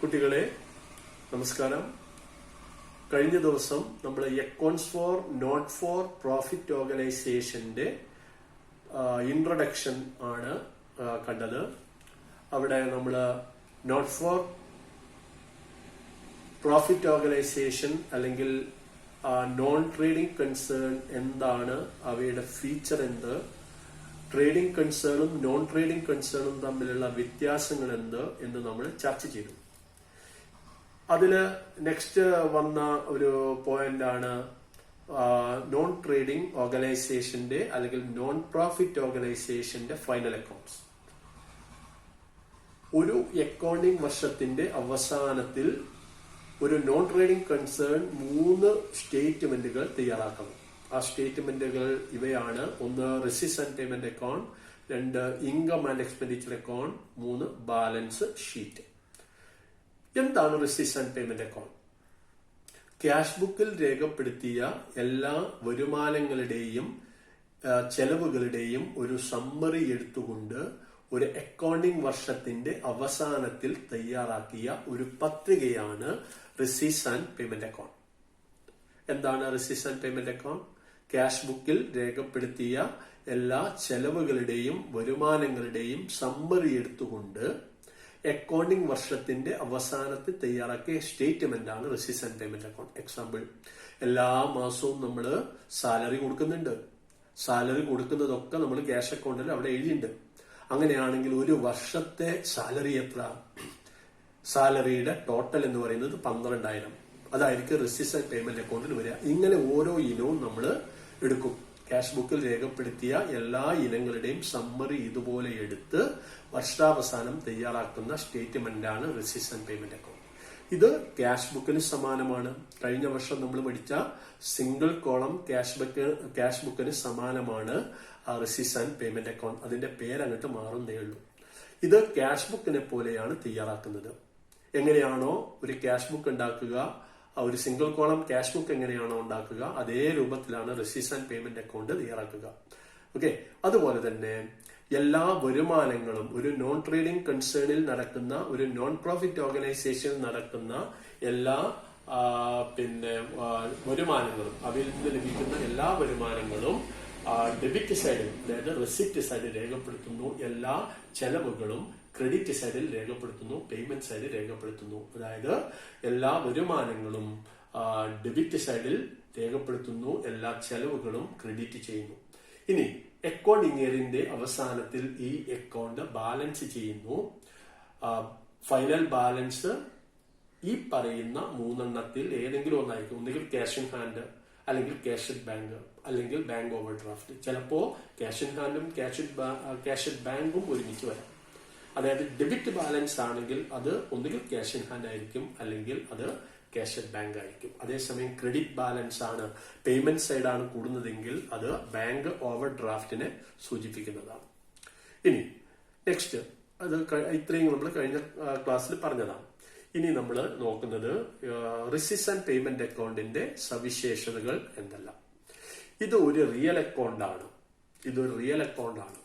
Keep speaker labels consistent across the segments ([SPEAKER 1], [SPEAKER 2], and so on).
[SPEAKER 1] കുട്ടികളെ നമസ്കാരം. കഴിഞ്ഞ ദിവസം നമ്മൾ accounts for not for profit ഓർഗനൈസേഷന്റെ ഇൻട്രൊഡക്ഷൻ ആണ് കണ്ടത്. അവിടെ നമ്മൾ നോട്ട് ഫോർ പ്രോഫിറ്റ് ഓർഗനൈസേഷൻ അല്ലെങ്കിൽ നോൺ ട്രേഡിംഗ് കൺസേൺ എന്താണ്, അവയുടെ ഫീച്ചർ എന്ത്, ട്രേഡിംഗ് കൺസേണും നോൺ ട്രേഡിംഗ് കൺസേണും തമ്മിലുള്ള വ്യത്യാസങ്ങൾ എന്ത് എന്ന് നമ്മൾ ചർച്ച ചെയ്തു. അതില് നെക്സ്റ്റ് വന്ന ഒരു പോയിന്റ് ആണ് നോൺ ട്രേഡിംഗ് ഓർഗനൈസേഷന്റെ അല്ലെങ്കിൽ നോൺ പ്രോഫിറ്റ് ഓർഗനൈസേഷന്റെ ഫൈനൽ അക്കൗണ്ട്സ്. ഒരു അക്കൗണ്ടിംഗ് വർഷത്തിന്റെ അവസാനത്തിൽ ഒരു നോൺ ട്രേഡിംഗ് കൺസേൺ 3 സ്റ്റേറ്റ്മെന്റുകൾ തയ്യാറാക്കണം. ആ സ്റ്റേറ്റ്മെന്റുകൾ ഇവയാണ്: 1 receipts and payment account, 2 income and expenditure account, 3 balance sheet. എന്താണ് receipts and payment account? Cash ബുക്കിൽ രേഖപ്പെടുത്തിയ എല്ലാ വരുമാനങ്ങളുടെയും ചെലവുകളുടെയും ഒരു സമ്മറി എടുത്തുകൊണ്ട് ഒരു അക്കൗണ്ടിംഗ് വർഷത്തിന്റെ അവസാനത്തിൽ തയ്യാറാക്കിയ ഒരു പത്രികയാണ് റെസിപ്റ്റ്സ് ആൻഡ് പേയ്മെന്റ് അക്കൗണ്ട്. എന്താണ് receipts and payment account? Cash ബുക്കിൽ രേഖപ്പെടുത്തിയ എല്ലാ ചെലവുകളുടെയും വരുമാനങ്ങളുടെയും സമ്മറി എടുത്തുകൊണ്ട് അക്കൗണ്ടിംഗ് വർഷത്തിന്റെ അവസാനത്തിൽ തയ്യാറാക്കിയ സ്റ്റേറ്റ്മെന്റ് ആണ് receipts and payment account. Example, എല്ലാ മാസവും നമ്മൾ സാലറി കൊടുക്കുന്നുണ്ട്. സാലറി കൊടുക്കുന്നതൊക്കെ നമ്മൾ ക്യാഷ് അക്കൗണ്ടിൽ അവിടെ എഴുതിയിട്ടുണ്ട്. അങ്ങനെയാണെങ്കിൽ ഒരു വർഷത്തെ സാലറി എത്ര? സാലറിയുടെ ടോട്ടൽ എന്ന് പറയുന്നത് 12,000. അതായിരിക്കും റെസിപ്റ്റ്സ് ആൻഡ് പേയ്മെന്റ് അക്കൗണ്ടിൽ വരിക. ഇങ്ങനെ ഓരോ ഇനവും നമ്മൾ എടുക്കും. ക്യാഷ് ബുക്കിൽ രേഖപ്പെടുത്തിയ എല്ലാ ഇനങ്ങളുടെയും സമ്മറി ഇതുപോലെ എടുത്ത് വർഷാവസാനം തയ്യാറാക്കുന്ന സ്റ്റേറ്റ്മെന്റ് ആണ് റെസിപ്റ്റ്സ് ആൻഡ് പേയ്മെന്റ് അക്കൗണ്ട്. ഇത് ക്യാഷ് ബുക്കിന് സമാനമാണ്. കഴിഞ്ഞ വർഷം നമ്മൾ പഠിച്ച സിംഗിൾ കോളം ക്യാഷ് ബുക്കിന് സമാനമാണ് റെസിപ്റ്റ്സ് ആൻഡ് പേയ്മെന്റ് അക്കൗണ്ട്. അതിന്റെ പേരങ്ങോട്ട് മാറുന്നേ ഉള്ളൂ. ഇത് ക്യാഷ് ബുക്കിനെ പോലെയാണ് തയ്യാറാക്കുന്നത്. എങ്ങനെയാണോ ഒരു ക്യാഷ് ബുക്ക് ഉണ്ടാക്കുക, ഒരു സിംഗിൾ കോളം ക്യാഷ് ബുക്ക് എങ്ങനെയാണോ ഉണ്ടാക്കുക, അതേ രൂപത്തിലാണ് റെസിപ്റ്റ്സ് ആൻഡ് പേയ്മെന്റ് അക്കൗണ്ട് തയ്യാറാക്കുക. ഓക്കെ, അതുപോലെ തന്നെ എല്ലാ വരുമാനങ്ങളും ഒരു നോൺ ട്രേഡിംഗ് കൺസേണിൽ നടക്കുന്ന, ഒരു നോൺ പ്രോഫിറ്റ് ഓർഗനൈസേഷനിൽ നടക്കുന്ന എല്ലാ വരുമാനങ്ങളും, അവയിൽ നിന്ന് ലഭിക്കുന്ന എല്ലാ വരുമാനങ്ങളും ഡെബിറ്റ് സൈഡിൽ, അതായത് റെസിപ്റ്റ് സൈഡിൽ രേഖപ്പെടുത്തുന്നു. എല്ലാ ചെലവുകളും ക്രെഡിറ്റ് സൈഡിൽ രേഖപ്പെടുത്തുന്നു, പേയ്മെന്റ് സൈഡിൽ രേഖപ്പെടുത്തുന്നു. അതായത് എല്ലാ വരുമാനങ്ങളും ഡെബിറ്റ് സൈഡിൽ രേഖപ്പെടുത്തുന്നു, എല്ലാ ചെലവുകളും ക്രെഡിറ്റ് ചെയ്യുന്നു. ഇനി അക്കൗണ്ടിംഗ് ഇയറിന്റെ അവസാനത്തിൽ ഈ അക്കൗണ്ട് ബാലൻസ് ചെയ്യുന്നു. ഫൈനൽ ബാലൻസ് ഈ പറയുന്ന 3 ഏതെങ്കിലും ഒന്നായിരിക്കും. ഒന്നുകിൽ ക്യാഷ് ഇൻ ഹാൻഡ്, അല്ലെങ്കിൽ ക്യാഷ് അറ്റ് ബാങ്ക്, അല്ലെങ്കിൽ ബാങ്ക് ഓവർ ഡ്രാഫ്റ്റ്. ചിലപ്പോ ക്യാഷ് ഇൻ ഹാൻഡും ക്യാഷ് അറ്റ് ബാങ്കും ഒരുമിച്ച് വരാം. അതായത് ഡെബിറ്റ് ബാലൻസ് ആണെങ്കിൽ അത് ഒന്നുകിൽ ക്യാഷ് ഇൻ ഹാൻഡ് ആയിരിക്കും, അല്ലെങ്കിൽ അത് ക്യാഷ് അറ്റ് ബാങ്ക് ആയിരിക്കും. അതേസമയം ക്രെഡിറ്റ് ബാലൻസ് ആണ്, പേയ്മെന്റ് സൈഡാണ് കൂടുന്നതെങ്കിൽ അത് ബാങ്ക് ഓവർ ഡ്രാഫ്റ്റിനെ സൂചിപ്പിക്കുന്നതാണ്. ഇനി നെക്സ്റ്റ്, അത് ഇത്രയും നമ്മൾ കഴിഞ്ഞ ക്ലാസ്സിൽ പറഞ്ഞതാണ്. ഇനി നമ്മൾ നോക്കുന്നത് റെസിപ്റ്റ്സ് ആൻഡ് പേയ്മെന്റ് അക്കൗണ്ടിന്റെ സവിശേഷതകൾ എന്തെല്ലാം. ഇത് ഒരു റിയൽ അക്കൗണ്ട് ആണ്. ഇതൊരു റിയൽ അക്കൗണ്ട് ആണ്.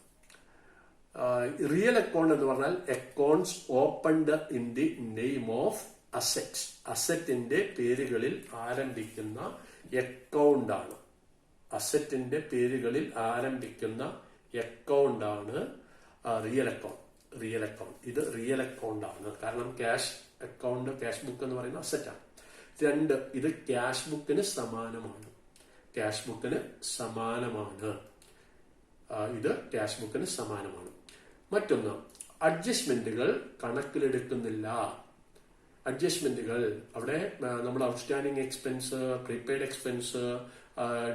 [SPEAKER 1] റിയൽ അക്കൗണ്ട് എന്ന് പറഞ്ഞാൽ accounts opened in the name of assets. അസറ്റിന്റെ പേരുകളിൽ ആരംഭിക്കുന്ന അക്കൗണ്ട് ആണ്. അസറ്റിന്റെ പേരുകളിൽ ആരംഭിക്കുന്ന അക്കൗണ്ട് ആണ് റിയൽ അക്കൗണ്ട്. റിയൽ അക്കൗണ്ട്, ഇത് റിയൽ അക്കൗണ്ട് ആണ്. കാരണം ക്യാഷ് അക്കൗണ്ട്, ക്യാഷ് ബുക്ക് എന്ന് പറയുന്ന അസറ്റാണ്. 2, ഇത് ക്യാഷ് ബുക്കിന് സമാനമാണ്. ക്യാഷ് ബുക്കിന് സമാനമാണ്. ഇത് ക്യാഷ് ബുക്കിന് സമാനമാണ്. മറ്റൊന്ന്, അഡ്ജസ്റ്റ്മെന്റുകൾ കണക്കിലെടുക്കുന്നില്ല. അഡ്ജസ്റ്റ്മെന്റുകൾ അവിടെ നമ്മൾ outstanding expense, prepaid expense,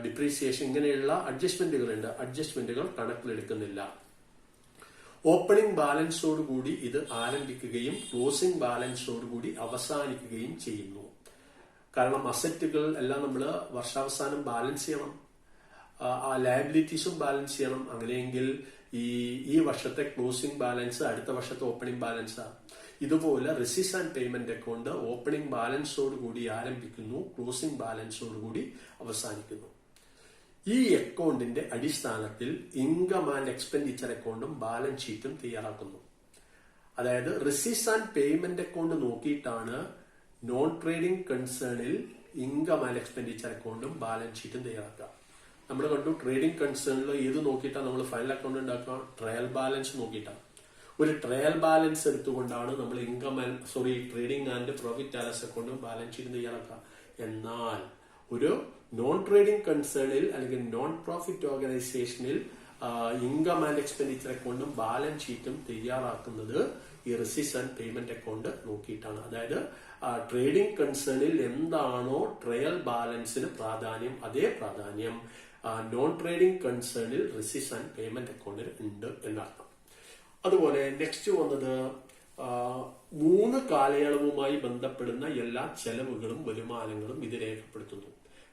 [SPEAKER 1] depreciation, ഇങ്ങനെയുള്ള അഡ്ജസ്റ്റ്മെന്റുകൾ ഉണ്ട്. അഡ്ജസ്റ്റ്മെന്റുകൾ കണക്കിലെടുക്കുന്നില്ല. ഓപ്പണിംഗ് ബാലൻസോടുകൂടി ഇത് ആരംഭിക്കുകയും ക്ലോസിംഗ് ബാലൻസോടുകൂടി അവസാനിക്കുകയും ചെയ്യുന്നു. കാരണം അസറ്റുകൾ എല്ലാം നമ്മൾ വർഷാവസാനം ബാലൻസ് ചെയ്യണം, ആ ലയബിലിറ്റീസും ബാലൻസ് ചെയ്യണം. അങ്ങനെയെങ്കിൽ ഈ വർഷത്തെ ക്ലോസിംഗ് ബാലൻസ് അടുത്ത വർഷത്തെ ഓപ്പണിംഗ് ബാലൻസാണ്. ഇതുപോലെ receipts and payment account opening ബാലൻസോടുകൂടി ആരംഭിക്കുന്നു, ക്ലോസിംഗ് ബാലൻസോടുകൂടി അവസാനിക്കുന്നു. ഈ അക്കൗണ്ടിന്റെ അടിസ്ഥാനത്തിൽ ഇൻകം ആൻഡ് എക്സ്പെൻഡിച്ചർ അക്കൗണ്ടും ബാലൻസ് ഷീറ്റും തയ്യാറാക്കുന്നു. അതായത് റിസീറ്റ്സ് ആൻഡ് പേയ്മെന്റ് അക്കൗണ്ട് നോക്കിയിട്ടാണ് നോൺ ട്രേഡിംഗ് കൺസേണിൽ ഇൻകം ആൻഡ് എക്സ്പെൻഡിച്ചർ അക്കൗണ്ടും ബാലൻസ് ഷീറ്റും തയ്യാറാക്കുക. നമ്മൾ കണ്ടു ട്രേഡിംഗ് കൺസേണിൽ ഏത് നോക്കിയിട്ടാണ് നമ്മൾ ഫൈനൽ അക്കൗണ്ട് ഉണ്ടാക്കുക? ട്രയൽ ബാലൻസ് നോക്കിയിട്ടാണ്. ഒരു ട്രയൽ ബാലൻസ് എടുത്തുകൊണ്ടാണ് നമ്മൾ trading and profit and loss അക്കൗണ്ടും ബാലൻസ് ഷീറ്റും തയ്യാറാക്കുക. എന്നാൽ ഒരു നോൺ ട്രേഡിംഗ് കൺസേണിൽ അല്ലെങ്കിൽ നോൺ പ്രോഫിറ്റ് ഓർഗനൈസേഷനിൽ ഇൻകം ആൻഡ് എക്സ്പെൻഡിച്ചർ അക്കൗണ്ടും ബാലൻസ് ഷീറ്റും തയ്യാറാക്കുന്നത് ഈ റിസീറ്റ്സ് ആൻഡ് പേയ്മെന്റ് അക്കൗണ്ട് നോക്കിയിട്ടാണ്. അതായത് ട്രേഡിംഗ് കൺസേണിൽ എന്താണോ ട്രയൽ ബാലൻസിന് പ്രാധാന്യം, അതേ പ്രാധാന്യം നോൺ ട്രേഡിംഗ് കൺസേണിൽ റിസീറ്റ്സ് ആൻഡ് പേയ്മെന്റ് അക്കൗണ്ടിൽ ഉണ്ട് എന്നർത്ഥം. അതുപോലെ നെക്സ്റ്റ് വന്നത് 3 കാലയളവുമായി ബന്ധപ്പെടുന്ന എല്ലാ ചെലവുകളും വരുമാനങ്ങളും ഇത് രേഖപ്പെടുത്തുന്നു.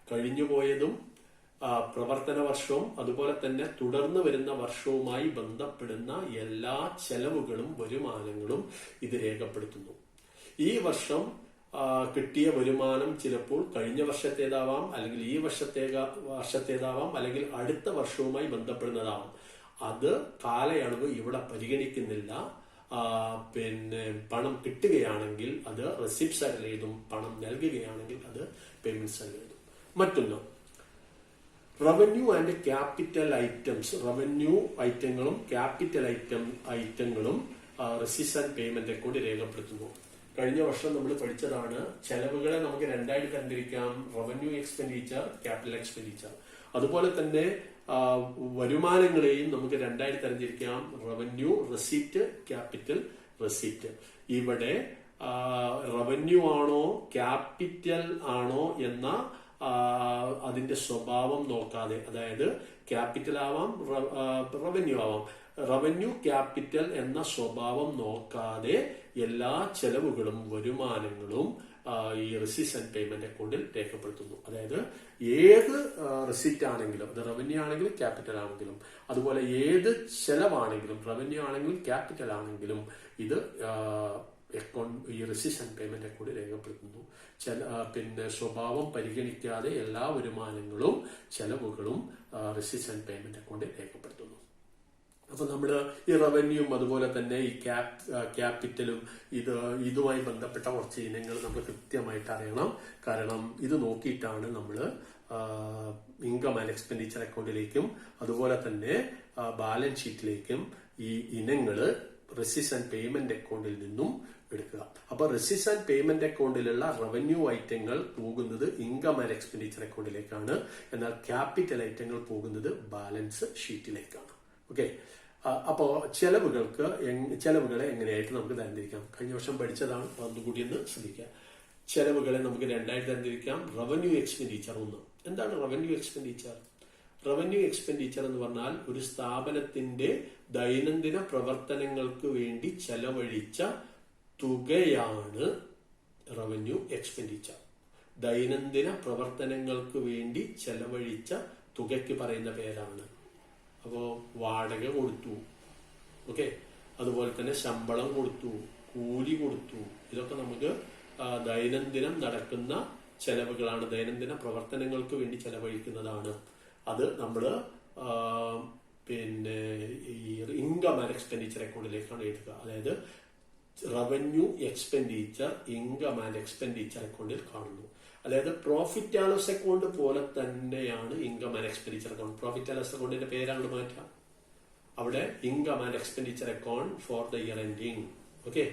[SPEAKER 1] കഴിഞ്ഞുപോയതും പ്രവർത്തന വർഷവും അതുപോലെ തന്നെ തുടർന്ന് വരുന്ന വർഷവുമായി ബന്ധപ്പെടുന്ന എല്ലാ ചെലവുകളും വരുമാനങ്ങളും ഇത് രേഖപ്പെടുത്തുന്നു. ഈ വർഷം കിട്ടിയ വരുമാനം ചിലപ്പോൾ കഴിഞ്ഞ വർഷത്തേതാവാം, അല്ലെങ്കിൽ ഈ വർഷത്തേതാവാം, അല്ലെങ്കിൽ അടുത്ത വർഷവുമായി ബന്ധപ്പെടുന്നതാവാം. അത് കാലയളവ് ഇവിടെ പരിഗണിക്കുന്നില്ല. പണം കിട്ടുകയാണെങ്കിൽ അത് റെസിപ്റ്റ് സൈഡിൽ എഴുതും, പണം നൽകുകയാണെങ്കിൽ അത് പേയ്മെന്റ് സൈഡിൽ എഴുതും. മറ്റൊന്ന് revenue and capital items. Revenue ഐറ്റങ്ങളും ക്യാപിറ്റൽ ഐറ്റങ്ങളും റെസിപ്റ്റ്സ് ആൻഡ് പേയ്മെന്റ് അക്കൗണ്ട് രേഖപ്പെടുത്തുന്നു. കഴിഞ്ഞ വർഷം നമ്മൾ പഠിച്ചതാണ്. ചെലവുകളെ നമുക്ക് 2 ആയിട്ട് തരംതിരിക്കാം: റവന്യൂ എക്സ്പെൻഡിച്ചർ, ക്യാപിറ്റൽ എക്സ്പെൻഡിച്ചർ. അതുപോലെ തന്നെ വരുമാനങ്ങളെയും നമുക്ക് 2 ആയിട്ട് തരംതിരിക്കാം: റവന്യൂ റെസിപ്റ്റ്, ക്യാപിറ്റൽ റെസിപ്റ്റ്. ഇവിടെ റവന്യൂ ആണോ ക്യാപിറ്റൽ ആണോ എന്ന അതിന്റെ സ്വഭാവം നോക്കാതെ, അതായത് ക്യാപിറ്റൽ ആവാം, റവന്യൂ ആവാം, റവന്യൂ ക്യാപിറ്റൽ എന്ന സ്വഭാവം നോക്കാതെ എല്ലാ ചെലവുകളും വരുമാനങ്ങളും ഈ റിസീറ്റ്സ് ആൻഡ് പേയ്മെന്റ് അക്കൗണ്ടിൽ രേഖപ്പെടുത്തുന്നു. അതായത് ഏത് റിസീറ്റ് ആണെങ്കിലും, അത് റവന്യൂ ആണെങ്കിലും ക്യാപിറ്റൽ ആണെങ്കിലും, അതുപോലെ ഏത് ചെലവാണെങ്കിലും റവന്യൂ ആണെങ്കിലും ക്യാപിറ്റൽ ആണെങ്കിലും ഇത് ഈ റിസീറ്റ്സ് ആൻഡ് പേയ്മെന്റ് അക്കൗണ്ടിൽ രേഖപ്പെടുത്തുന്നു. സ്വഭാവം പരിഗണിക്കാതെ എല്ലാ വരുമാനങ്ങളും ചെലവുകളും റിസീറ്റ്സ് ആൻഡ് പേയ്മെന്റ് അക്കൗണ്ടിൽ രേഖപ്പെടുത്തുന്നു. അപ്പൊ നമ്മള് ഈ റവന്യൂവും അതുപോലെ തന്നെ ഈ ക്യാപിറ്റലും ഇതുമായി ബന്ധപ്പെട്ട കുറച്ച് ഇനങ്ങൾ നമ്മൾ കൃത്യമായിട്ട് അറിയണം. കാരണം ഇത് നോക്കിയിട്ടാണ് നമ്മൾ ഇൻകം ആൻഡ് എക്സ്പെൻഡിച്ചർ അക്കൗണ്ടിലേക്കും അതുപോലെ തന്നെ ബാലൻസ് ഷീറ്റിലേക്കും ഈ ഇനങ്ങള് റെസിപ്റ്റ്സ് ആൻഡ് പേയ്മെന്റ് അക്കൗണ്ടിൽ നിന്നും എടുക്കുക. അപ്പൊ റെസിപ്റ്റ്സ് ആൻഡ് പേയ്മെന്റ് അക്കൗണ്ടിലുള്ള റവന്യൂ ഐറ്റങ്ങൾ പോകുന്നത് ഇൻകം ആൻഡ് എക്സ്പെൻഡിച്ചർ അക്കൗണ്ടിലേക്കാണ്. എന്നാൽ ക്യാപിറ്റൽ ഐറ്റങ്ങൾ പോകുന്നത് ബാലൻസ് ഷീറ്റിലേക്കാണ്. ഓക്കെ. അപ്പോ ചെലവുകളെ എങ്ങനെയായിട്ട് നമുക്ക് തരംതിരിക്കാം? കഴിഞ്ഞ വർഷം പഠിച്ചതാണ്, ഒന്നുകൂടി ഒന്ന് ശ്രദ്ധിക്കുക. ചെലവുകളെ നമുക്ക് 2 ആയിട്ട് തരംതിരിക്കാം. Revenue expenditure. ഒന്ന്, എന്താണ് റവന്യൂ എക്സ്പെൻഡിച്ചർ? റവന്യൂ എക്സ്പെൻഡിച്ചർ എന്ന് പറഞ്ഞാൽ ഒരു സ്ഥാപനത്തിന്റെ ദൈനംദിന പ്രവർത്തനങ്ങൾക്ക് വേണ്ടി ചെലവഴിച്ച തുകയാണ് റവന്യൂ എക്സ്പെൻഡിച്ചർ. ദൈനംദിന പ്രവർത്തനങ്ങൾക്ക് വേണ്ടി ചെലവഴിച്ച തുകയ്ക്ക് പറയുന്ന പേരാണ്. അപ്പോ വാടക കൊടുത്തു, ഓക്കെ, അതുപോലെ തന്നെ ശമ്പളം കൊടുത്തു, കൂലി കൊടുത്തു, ഇതൊക്കെ നമുക്ക് ദൈനംദിനം നടക്കുന്ന ചെലവുകളാണ്, ദൈനംദിന പ്രവർത്തനങ്ങൾക്ക് വേണ്ടി ചെലവഴിക്കുന്നതാണ്. അത് നമ്മള് ഈ ഇൻകം ആൻഡ് എക്സ്പെൻഡിച്ചർ അക്കൗണ്ടിലേക്കാണ് എഴുതുക. അതായത് revenue expenditure income and expenditure അക്കൗണ്ടിൽ കാണുന്നു. അതായത് പ്രോഫിറ്റ് ആൻഡ് ലോസ് അക്കൗണ്ട് പോലെ തന്നെയാണ് income and expenditure account. Profit and loss അക്കൗണ്ടിന്റെ പേരാണ് മാറ്റാം. അവിടെ income and expenditure account for the year ending. Okay.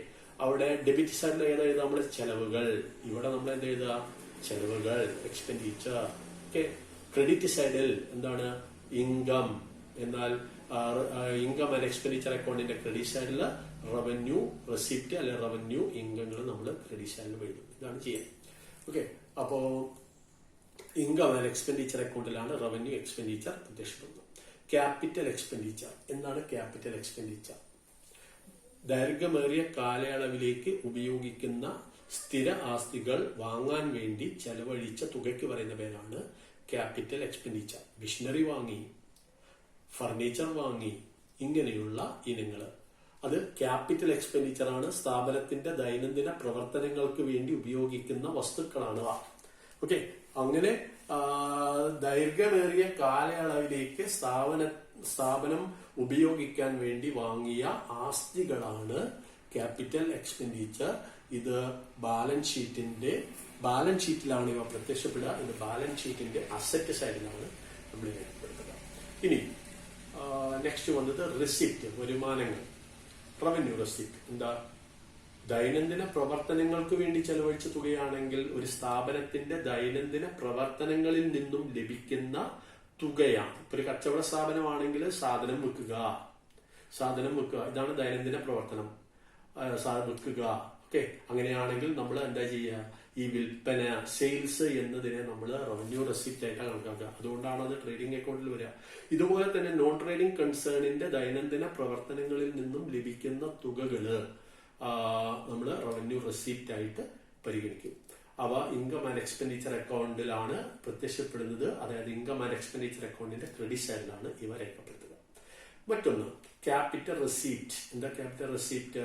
[SPEAKER 1] അവിടെ ഡെബിറ്റ് സൈഡിൽ ഏതായത് നമ്മൾ ചെലവുകൾ, ഇവിടെ നമ്മൾ എന്ത് എഴുതുക? ചെലവുകൾ, എക്സ്പെൻഡിച്ചർ. ഓക്കെ. ക്രെഡിറ്റ് സൈഡിൽ എന്താണ്? ഇൻകം. എന്നാൽ ഇൻകം ആൻഡ് എക്സ്പെൻഡിച്ചർ അക്കൗണ്ടിന്റെ ക്രെഡിറ്റ് സൈഡിൽ റവന്യൂ റെസിപ്റ്റ് അല്ലെ റവന്യൂ ഇൻകങ്ങൾ നമ്മൾ ക്രെഡിറ്റ് സൈഡിൽ എഴുതും. ഇതാണ് ചെയ്യാൻ. ഓക്കെ. അപ്പോ ഇൻകം ആൻഡ് എക്സ്പെൻഡിച്ചർ അക്കൗണ്ടിലാണ് റവന്യൂ എക്സ്പെൻഡിച്ചർ പ്രത്യക്ഷപ്പെടുന്നത്. Capital expenditure. എന്താണ് ക്യാപിറ്റൽ എക്സ്പെൻഡിച്ചർ? ദൈർഘ്യമേറിയ കാലയളവിലേക്ക് ഉപയോഗിക്കുന്ന സ്ഥിര ആസ്തികൾ വാങ്ങാൻ വേണ്ടി ചെലവഴിച്ച തുകയ്ക്ക് പറയുന്ന പേരാണ് ക്യാപിറ്റൽ എക്സ്പെൻഡിച്ചർ. മിഷനറി വാങ്ങി, ഫർണിച്ചർ വാങ്ങി, ഇങ്ങനെയുള്ള ഇനങ്ങൾ, അത് ക്യാപിറ്റൽ എക്സ്പെൻഡിച്ചർ ആണ്. സ്ഥാപനത്തിന്റെ ദൈനംദിന പ്രവർത്തനങ്ങൾക്ക് വേണ്ടി ഉപയോഗിക്കുന്ന വസ്തുക്കളാണ്. ഓക്കെ. അങ്ങനെ ദൈർഘ്യമേറിയ കാലയളവിലേക്ക് സ്ഥാപനം ഉപയോഗിക്കാൻ വേണ്ടി വാങ്ങിയ ആസ്തികളാണ് ക്യാപിറ്റൽ എക്സ്പെൻഡിച്ചർ. ഇത് ബാലൻസ് ഷീറ്റിലാണ് ഇവ പ്രത്യക്ഷപ്പെടുക. ഇത് ബാലൻസ് ഷീറ്റിന്റെ അസറ്റ് സൈഡിലാണ് നമ്മൾ രേഖപ്പെടുത്തുക. ഇനി നെക്സ്റ്റ് വന്നത് റെസിപ്റ്റ്, വരുമാനങ്ങൾ. റവന്യൂ റെസിപ്റ്റ് എന്താ? ദൈനംദിന പ്രവർത്തനങ്ങൾക്ക് വേണ്ടി ചെലവഴിച്ച തുകയാണെങ്കിൽ ഒരു സ്ഥാപനത്തിന്റെ ദൈനംദിന പ്രവർത്തനങ്ങളിൽ നിന്നും ലഭിക്കുന്ന തുകയാണ്. ഇപ്പൊ ഒരു കച്ചവട സ്ഥാപനമാണെങ്കിൽ സാധനം വിൽക്കുക, ഇതാണ് ദൈനംദിന പ്രവർത്തനം. വിൽക്കുക. ഓക്കെ, അങ്ങനെയാണെങ്കിൽ നമ്മൾ എന്താ ചെയ്യുക? ഈ വിൽപ്പന, സെയിൽസ് എന്നതിനെ നമ്മൾ റവന്യൂ റെസിപ്റ്റ് ആയിട്ടാണ് കണക്കാക്കുക. അതുകൊണ്ടാണ് അത് ട്രേഡിംഗ് അക്കൗണ്ടിൽ വരിക. ഇതുപോലെ തന്നെ നോൺ ട്രേഡിംഗ് കൺസേണിന്റെ ദൈനംദിന പ്രവർത്തനങ്ങളിൽ നിന്നും ലഭിക്കുന്ന തുകകള് നമ്മൾ റവന്യൂ റെസിപ്റ്റ് ആയിട്ട് പരിഗണിക്കും. അവ ഇൻകം ആൻഡ് എക്സ്പെൻഡിച്ചർ അക്കൗണ്ടിലാണ് പ്രത്യക്ഷപ്പെടുന്നത്. അതായത് ഇൻകം ആൻഡ് എക്സ്പെൻഡിച്ചർ അക്കൗണ്ടിന്റെ ക്രെഡിറ്റ് സൈഡിലാണ് ഇവ രേഖപ്പെടുത്തുക. മറ്റൊന്ന് ക്യാപിറ്റൽ റെസിപ്റ്റ്. എന്താ ക്യാപിറ്റൽ റെസിപ്റ്റ്?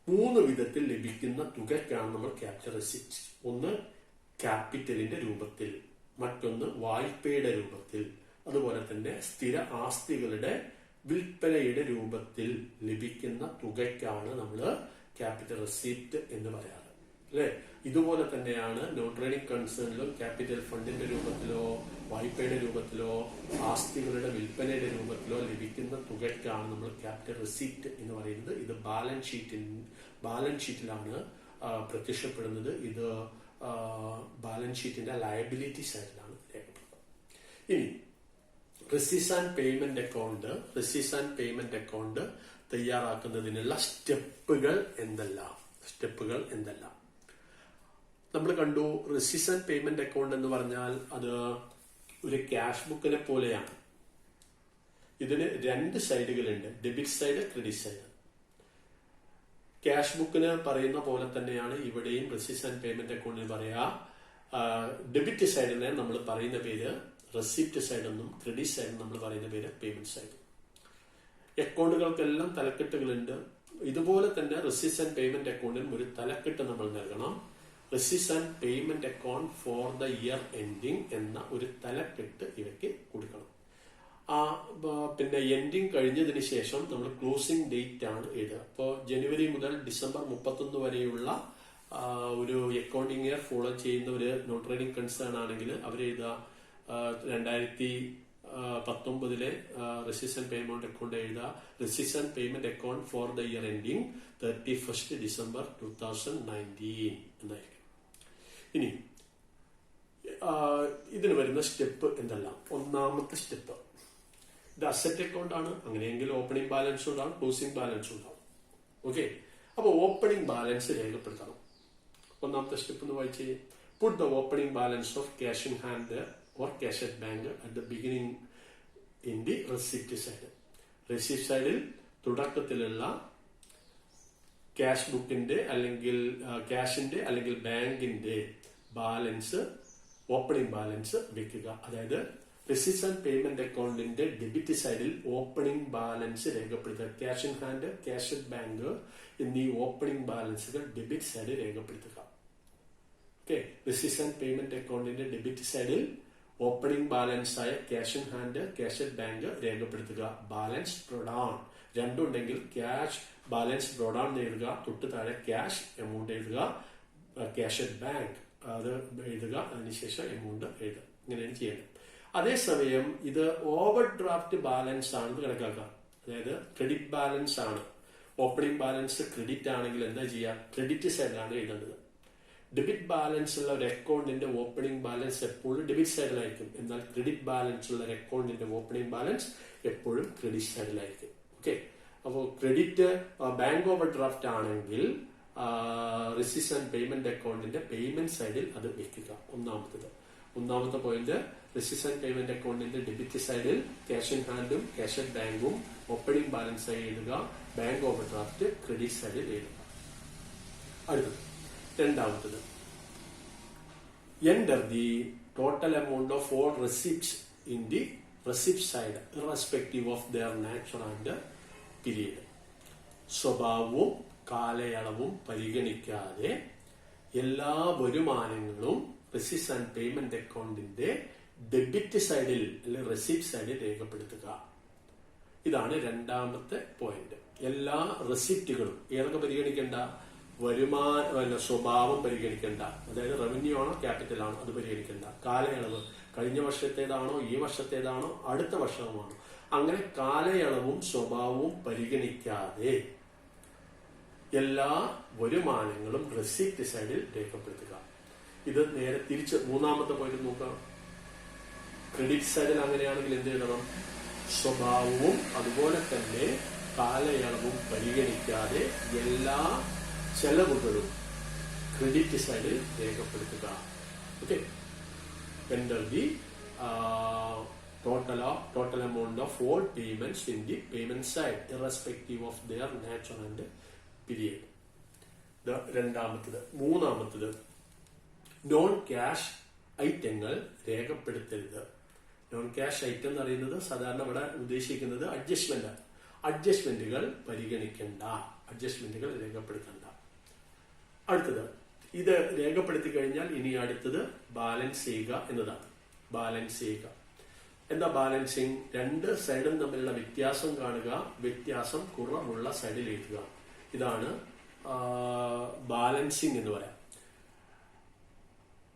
[SPEAKER 1] 3 വിധത്തിൽ ലഭിക്കുന്ന തുകയ്ക്കാണ് നമ്മൾ ക്യാപിറ്റൽ റെസിപ്റ്റ്. ഒന്ന് ക്യാപിറ്റലിന്റെ രൂപത്തിൽ, മറ്റൊന്ന് വായ്പയുടെ രൂപത്തിൽ, അതുപോലെ തന്നെ സ്ഥിര ആസ്തികളുടെ വിൽപ്പനയുടെ രൂപത്തിൽ ലഭിക്കുന്ന തുകയ്ക്കാണ് നമ്മൾ ക്യാപിറ്റൽ റെസിപ്റ്റ് എന്ന് പറയാറ്. അല്ലെ? ഇതുപോലെ തന്നെയാണ് നോൺ ട്രേഡിംഗ് കൺസേണിലും ക്യാപിറ്റൽ ഫണ്ടിന്റെ രൂപത്തിലോ വായ്പയുടെ രൂപത്തിലോ ആസ്തികളുടെ വിൽപ്പനയുടെ രൂപത്തിലോ ലഭിക്കുന്ന തുകയ്ക്കാണ് നമ്മൾ ക്യാപിറ്റൽ റെസിപ്റ്റ് എന്ന് പറയുന്നത്. ഇത് ബാലൻസ് ഷീറ്റിലാണ് പ്രത്യക്ഷപ്പെടുന്നത്. ഇത് ബാലൻസ് ഷീറ്റിന്റെ ലയബിലിറ്റി സൈഡിലാണ് രേഖപ്പെടുന്നത്. ഇനി റെസീപ്റ്റ്സ് ആൻഡ് പേയ്മെന്റ് അക്കൗണ്ട് തയ്യാറാക്കുന്നതിനുള്ള സ്റ്റെപ്പുകൾ എന്തെല്ലാം? നമ്മൾ കണ്ടു, റെസീപ്റ്റ്സ് ആൻഡ് പേയ്മെന്റ് അക്കൗണ്ട് എന്ന് പറഞ്ഞാൽ അത് ഒരു ക്യാഷ് ബുക്കിനെ പോലെയാണ്. ഇതിന് 2 സൈഡുകളുണ്ട്, debit side, credit side. Cash ബുക്കിന് പറയുന്ന പോലെ തന്നെയാണ് ഇവിടെയും റെസീപ്റ്റ്സ് ആൻഡ് പേയ്മെന്റ് അക്കൗണ്ടിന് പറയാ. ഡെബിറ്റ് സൈഡിനെ നമ്മൾ പറയുന്ന പേര് റെസിപ്റ്റ് സൈഡ് എന്നും ക്രെഡിറ്റ് സൈഡ് നമ്മൾ പറയുന്ന പേര് പേയ്മെന്റ് സൈഡ്. അക്കൗണ്ടുകൾക്കെല്ലാം തലക്കെട്ടുകളുണ്ട്. ഇതുപോലെ തന്നെ റെസീപ്റ്റ്സ് ആൻഡ് പേയ്മെന്റ് അക്കൗണ്ടിനും ഒരു തലക്കെട്ട് നമ്മൾ നൽകണം. Receipts and payment account for the year ending എന്ന ഒരു തലക്കെട്ട് ഇവയ്ക്ക് കൊടുക്കണം. പിന്നെ എൻഡിങ് കഴിഞ്ഞതിന് ശേഷം നമ്മൾ ക്ലോസിംഗ് ഡേറ്റ് ആണ് എഴുതുക. അപ്പോൾ ജനുവരി മുതൽ ഡിസംബർ 31 വരെയുള്ള ഒരു അക്കൗണ്ടിങ് ഇയർ ഫോളോ ചെയ്യുന്ന ഒരു നോൺ ട്രേഡിംഗ് കൺസേൺ ആണെങ്കിൽ അവരെഴുതുക 2019 റെസീപ്റ്റ്സ് ആൻഡ് പേയ്മെന്റ് അക്കൗണ്ട് എഴുതുക. Receipts and payment account for the year ending 31 December 2019 എന്നായിരിക്കും. ഇനി ഇതിന് വരുന്ന സ്റ്റെപ്പ് എന്തെല്ലാം? ഒന്നാമത്തെ സ്റ്റെപ്പ്, ഇത് അസറ്റ് അക്കൗണ്ട് ആണ്. അങ്ങനെയെങ്കിൽ ഓപ്പണിംഗ് ബാലൻസ് ഉണ്ടാവും, ക്ലോസിംഗ് ബാലൻസ് ഉണ്ടാവും. ഓക്കെ, അപ്പൊ ഓപ്പണിംഗ് ബാലൻസ് രേഖപ്പെടുത്തണം. ഒന്നാമത്തെ സ്റ്റെപ്പ് എന്ന് വായിച്ച് put the opening balance of cash in hand or cash at bank at the beginning in the receipt side. Receipt സൈഡിൽ തുടക്കത്തിലുള്ള ക്യാഷ് ബുക്കിന്റെ അല്ലെങ്കിൽ ക്യാഷിന്റെ അല്ലെങ്കിൽ ബാങ്കിന്റെ ബാലൻസ്, ഓപ്പണിംഗ് ബാലൻസ് വെക്കുക. അതായത് റെസിപ്റ്റ്സ് ആൻഡ് പേയ്മെന്റ് അക്കൗണ്ടിന്റെ ഡെബിറ്റ് സൈഡിൽ ഓപ്പണിംഗ് ബാലൻസ് രേഖപ്പെടുത്തുക. Cash in hand, cash at bank എന്നീ ഓപ്പണിംഗ് ബാലൻസുകൾ ഡെബിറ്റ് സൈഡിൽ രേഖപ്പെടുത്തുക. ഓക്കെ, റെസിപ്റ്റ്സ് ആൻഡ് പേയ്മെന്റ് അക്കൗണ്ടിന്റെ ഡെബിറ്റ് സൈഡിൽ ഓപ്പണിംഗ് ബാലൻസ് ആയ cash in hand, cash at bank രേഖപ്പെടുത്തുക. ബാലൻസ് ഡ്രോഡൗൺ രണ്ടുണ്ടെങ്കിൽ ക്യാഷ് ബാലൻസ് ഡ്രോഡൗൺ എഴുതുക, തൊട്ട് താഴെ ക്യാഷ് എമൗണ്ട് എഴുതുക, ക്യാഷ് അറ്റ് ബാങ്ക് അത് എഴുതുക, അതിനുശേഷം എമൗണ്ട് എഴുതുക. ഇങ്ങനെയാണ് ചെയ്യേണ്ടത്. അതേസമയം ഇത് ഓവർ ഡ്രാഫ്റ്റ് ബാലൻസ് ആണെന്ന് കണക്കാക്കുക. അതായത് ക്രെഡിറ്റ് ബാലൻസ് ആണ്. ഓപ്പണിംഗ് ബാലൻസ് ക്രെഡിറ്റ് ആണെങ്കിൽ എന്താ ചെയ്യുക? ക്രെഡിറ്റ് സൈഡിലാണ് എഴുതേണ്ടത്. ഡെബിറ്റ് ബാലൻസ് ഉള്ള ഒരു അക്കൗണ്ടിന്റെ ഓപ്പണിംഗ് ബാലൻസ് എപ്പോഴും ഡെബിറ്റ് സൈഡിലായിരിക്കും. എന്നാൽ ക്രെഡിറ്റ് ബാലൻസ് ഉള്ള ഒരു അക്കൗണ്ടിന്റെ ഓപ്പണിംഗ് ബാലൻസ് എപ്പോഴും ക്രെഡിറ്റ് സൈഡിലായിരിക്കും. ഓക്കെ, അപ്പോൾ ക്രെഡിറ്റ് ബാങ്ക് ഓവർ ഡ്രാഫ്റ്റ് ആണെങ്കിൽ റെസിപ്റ്റ്സ് ആൻഡ് പേയ്മെന്റ് അക്കൗണ്ടിന്റെ പേയ്മെന്റ് സൈഡിൽ അത് വെക്കുക. ഒന്നാമത്തെ പോയിന്റ്, റെസിപ്റ്റ്സ് ആൻഡ് പേയ്മെന്റ് അക്കൗണ്ടിന്റെ ഡെബിറ്റ് സൈഡിൽ ക്യാഷ് ഇൻ ഹാൻഡും ക്യാഷ് അറ്റ് ബാങ്കും ഓപ്പണിംഗ് ബാലൻസ് ആയി എഴുതുക. ബാങ്ക് ഓവർ ഡ്രാഫ്റ്റ് ക്രെഡിറ്റ് സൈഡിൽ എഴുതുക. അടുത്തത് രണ്ടാമത്തത്, enter the total amount of all receipts in the receipt side irrespective of their nature and period. സ്വഭാവവും കാലയളവും പരിഗണിക്കാതെ എല്ലാ വരുമാനങ്ങളും റെസിപ്റ്റ്സ് ആൻഡ് പേയ്മെന്റ് അക്കൗണ്ടിന്റെ ഡെബിറ്റ് സൈഡിൽ അല്ലെങ്കിൽ റെസിപ്റ്റ് സൈഡിൽ രേഖപ്പെടുത്തുക. ഇതാണ് രണ്ടാമത്തെ പോയിന്റ്. എല്ലാ റെസിപ്റ്റുകളും ഏതൊക്കെ പരിഗണിക്കേണ്ട? സ്വഭാവം പരിഗണിക്കേണ്ട, അതായത് റവന്യൂ ആണോ ക്യാപിറ്റൽ ആണോ അത് പരിഗണിക്കേണ്ട. കാലയളവ് കഴിഞ്ഞ വർഷത്തേതാണോ ഈ വർഷത്തേതാണോ അടുത്ത വർഷമാണോ, അങ്ങനെ കാലയളവും സ്വഭാവവും പരിഗണിക്കാതെ എല്ലാ വരുമാനങ്ങളും റെസിപ്റ്റ് സൈഡിൽ രേഖപ്പെടുത്തുക. ഇത് നേരെ തിരിച്ച് മൂന്നാമത്തെ പോയിന്റ് നോക്കാം. ക്രെഡിറ്റ് സൈഡിൽ അങ്ങനെയാണെങ്കിൽ എന്ത് ചെയ്യണം? സ്വഭാവവും അതുപോലെ തന്നെ കാലയളവും പരിഗണിക്കാതെ എല്ലാ ചെലവുകളും ക്രെഡിറ്റ് സൈഡിൽ രേഖപ്പെടുത്തുക. Okay, enter the total amount of all payments in the payment side irrespective of their nature and period. രണ്ടാമത്തത്. മൂന്നാമത്തത്, നോൺ ക്യാഷ് ഐറ്റങ്ങൾ രേഖപ്പെടുത്തരുത്. നോൺ ക്യാഷ് ഐറ്റം എന്ന് പറയുന്നത് സാധാരണ ഇവിടെ ഉദ്ദേശിക്കുന്നത് അഡ്ജസ്റ്റ്മെന്റ്. അഡ്ജസ്റ്റ്മെന്റുകൾ പരിഗണിക്കണ്ട, അഡ്ജസ്റ്റ്മെന്റുകൾ രേഖപ്പെടുത്തണ്ട. അടുത്തത്, ഇത് രേഖപ്പെടുത്തി കഴിഞ്ഞാൽ ഇനി അടുത്തത് ബാലൻസ് ചെയ്യുക എന്നതാണ്. ബാലൻസ് ചെയ്യുക. എന്താ ബാലൻസിങ്? രണ്ട് സൈഡും തമ്മിലുള്ള വ്യത്യാസം കാണുക, വ്യത്യാസം കുറവുള്ള സൈഡിൽ എഴുതുക. ഇതാണ് ബാലൻസിങ് എന്ന് പറയാം.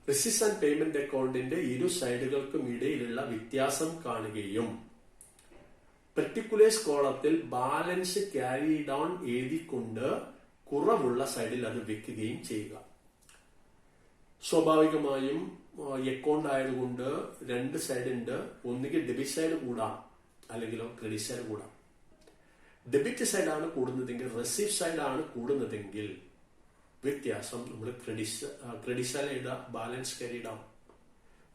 [SPEAKER 1] റിസിപ്റ്റ്സ് ആൻഡ് പേയ്മെന്റ് അക്കൗണ്ടിന്റെ ഇരു സൈഡുകൾക്കും ഇടയിലുള്ള വ്യത്യാസം കാണുകയും പെർട്ടിക്കുലേഴ്സ് കോളത്തിൽ ബാലൻസ് ക്യാരി ഡൗൺ എഴുതിക്കൊണ്ട് കുറവുള്ള സൈഡിൽ അത് വെക്കുകയും ചെയ്യുക. സ്വാഭാവികമായും അക്കൗണ്ട് ആയതുകൊണ്ട് രണ്ട് സൈഡ് ഉണ്ട്. ഒന്നുകിൽ ഡെബിറ്റ് സൈഡ് കൂടാം, അല്ലെങ്കിലോ ക്രെഡിറ്റ് സൈഡ് കൂടാം. ഡെബിറ്റ് സൈഡാണ് കൂടുന്നതെങ്കിൽ, റെസിപ്റ്റ് സൈഡാണ് കൂടുന്നതെങ്കിൽ വ്യത്യാസം നമ്മൾ ക്രെഡിറ്റ് സൈഡ് എഴുതാം, ബാലൻസ് ക്യാരി ഡൗൺ.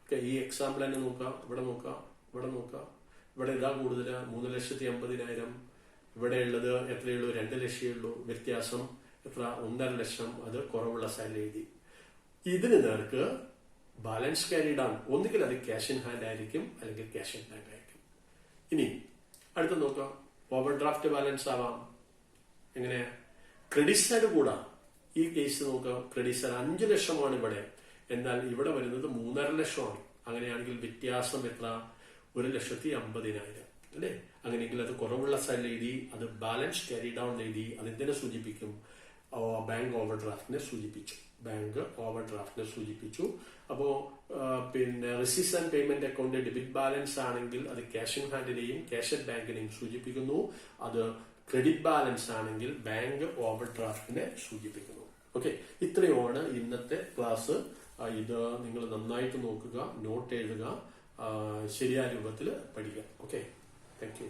[SPEAKER 1] ഓക്കെ, ഈ എക്സാമ്പിൾ തന്നെ നോക്കാം. ഇവിടെ നോക്കാം, ഇവിടെ നോക്കാം. ഇവിടെ ഇതാ കൂടുതൽ 3,50,000. ഇവിടെ ഉള്ളത് എത്രയുള്ളൂ? 2 ലക്ഷം ഉള്ളൂ. വ്യത്യാസം എത്ര? 1.5 ലക്ഷം. അത് കുറവുള്ള സൈഡിൽ എഴുതി. ഇതിന് നേർക്ക് ബാലൻസ് ക്യാരി ഡൗൺ, ഒന്നുകിൽ അത് ക്യാഷ് ഇൻ ഹാൻഡ് ആയിരിക്കും, അല്ലെങ്കിൽ ക്യാഷ് ഇൻ ബാങ്ക് ആയിരിക്കും. ഇനി അടുത്ത നോക്കാം. ഓവർ ഡ്രാഫ്റ്റ് ബാലൻസ് ആവാം. എങ്ങനെ? ക്രെഡിറ്റ് സൈഡ് കൂടാം. ഈ കേസ് നോക്കാം. ക്രെഡിറ്റ് സൈഡ് 5 ലക്ഷമാണ് ഇവിടെ, എന്നാൽ ഇവിടെ വരുന്നത് 3.5 ലക്ഷമാണ്. അങ്ങനെയാണെങ്കിൽ വ്യത്യാസം എത്ര? 1,50,000 അല്ലേ? അങ്ങനെയെങ്കിൽ അത് കുറവുള്ള സൈഡിൽ എഴുതി, അത് ബാലൻസ് ക്യാരി ഡൗൺ എഴുതി. അതെന്തിനെ സൂചിപ്പിക്കും? ബാങ്ക് ഓവർ ഡ്രാഫ്റ്റിനെ സൂചിപ്പിച്ചു. ബാങ്ക് ഓവർ ഡ്രാഫ്റ്റിനെ സൂചിപ്പിച്ചു. അപ്പോ receipts and payment account debit balance ആണെങ്കിൽ അത് ക്യാഷ് ഇൻ ഹാൻഡിനെയും ക്യാഷ് അറ്റ് ബാങ്കിനെയും സൂചിപ്പിക്കുന്നു. അത് ക്രെഡിറ്റ് ബാലൻസ് ആണെങ്കിൽ ബാങ്ക് ഓവർ ഡ്രാഫ്റ്റിനെ സൂചിപ്പിക്കുന്നു. ഓക്കെ, ഇത്രയുമാണ് ഇന്നത്തെ ക്ലാസ്. ഇത് നിങ്ങൾ നന്നായിട്ട് നോക്കുക, നോട്ട് എഴുതുക, ശരിയായ രൂപത്തിൽ പഠിക്കുക. Okay, thank you.